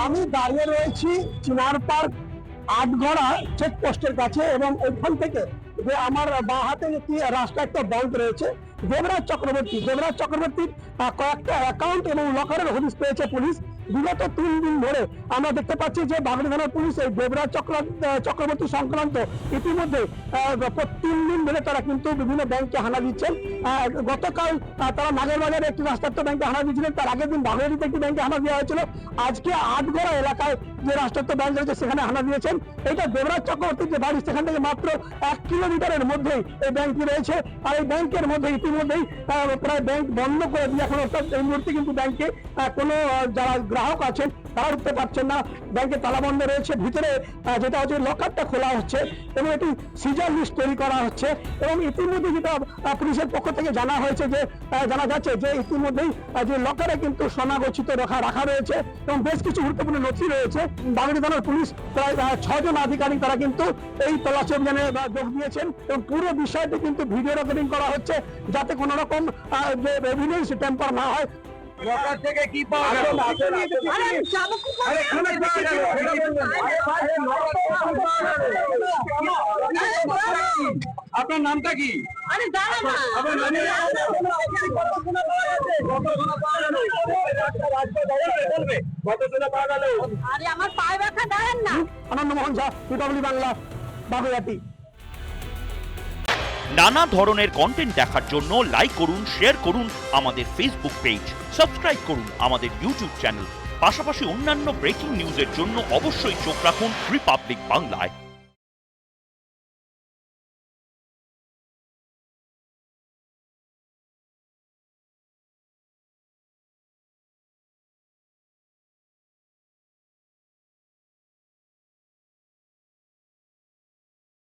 আমি দাঁড়িয়ে রয়েছি চিনার পার্ক আটঘরা চেকপোস্টের কাছে এবং ওইখান থেকে যে আমার বাঁ হাতে একটি রাষ্ট্রায়ত্ত ব্যাংক রয়েছে দেবরাজ চক্রবর্তীর কয়েকটা অ্যাকাউন্ট এবং লকারের হদিশ পেয়েছে পুলিশ। বিগত 3 দিন ধরে আমরা দেখতে পাচ্ছি যে বাগড়ি থানার পুলিশ এই দেবরাজ চক্রবর্তী সংক্রান্ত ইতিমধ্যে 3 দিন ধরে তারা কিন্তু বিভিন্ন ব্যাংকে হানা দিচ্ছেন। গতকাল তারা নাগরবাজারে একটি রাষ্ট্রায়ত্ত ব্যাংকে হানা দিয়েছিলেন, তার আগের দিন বাগড়িতে একটি ব্যাংকে হানা দেওয়া হয়েছিল। আজকে আটঘরা এলাকায় যে রাষ্ট্রায়ত্ত ব্যাংক রয়েছে সেখানে হানা দিয়েছেন। এটা দেবরাজ চক্রবর্তীর যে বাড়ি সেখান থেকে মাত্র 1 কিলোমিটারের মধ্যেই এই ব্যাংকটি রয়েছে। আর এই ব্যাংকের মধ্যে ইতিমধ্যেই প্রায় ব্যাংক বন্ধ করে দিয়ে এখন অর্থাৎ এই মুহূর্তে কিন্তু ব্যাংকে কোনো যারা গ্রাহক আছেন তারা উঠতে পারছেন না, ব্যাংকে তালা বন্ধ রয়েছে। ভিতরে যেটা হচ্ছে লকারটা খোলা হচ্ছে এবং এটি সিজার লিস্ট তৈরি করা হচ্ছে এবং ইতিমধ্যে যেটা পুলিশের পক্ষ থেকে জানা হয়েছে যে জানা যাচ্ছে যে ইতিমধ্যেই যে লকারে কিন্তু সোনা গচ্ছিত রাখা রয়েছে এবং বেশ কিছু গুরুত্বপূর্ণ নথি রয়েছে। বাগড়ি থানার পুলিশ প্রায় 6 জন আধিকারিক তারা কিন্তু এই তল্লাশি অভিযানে যোগ দিয়েছেন এবং পুরো বিষয়টি কিন্তু ভিডিও রেকর্ডিং করা হচ্ছে যাতে কোনো রকম যে এভিডেন্স টেম্পার না হয়। লকার থেকে কি পাওয়া গেল? আপনার নামটা কি? আমার পায়ে ব্যথা দেন না। আনন্দ মোহন ঝা, রিপাবলিক বাংলা, বাগুইআটি। নানা ধরনের কন্টেন্ট দেখার জন্য লাইক করুন, শেয়ার করুন আমাদের ফেসবুক পেজ, সাবস্ক্রাইব করুন আমাদের ইউটিউব চ্যানেল। পাশাপাশি অন্যান্য ব্রেকিং নিউজের জন্য অবশ্যই চোখ রাখুন রিপাবলিক বাংলায়।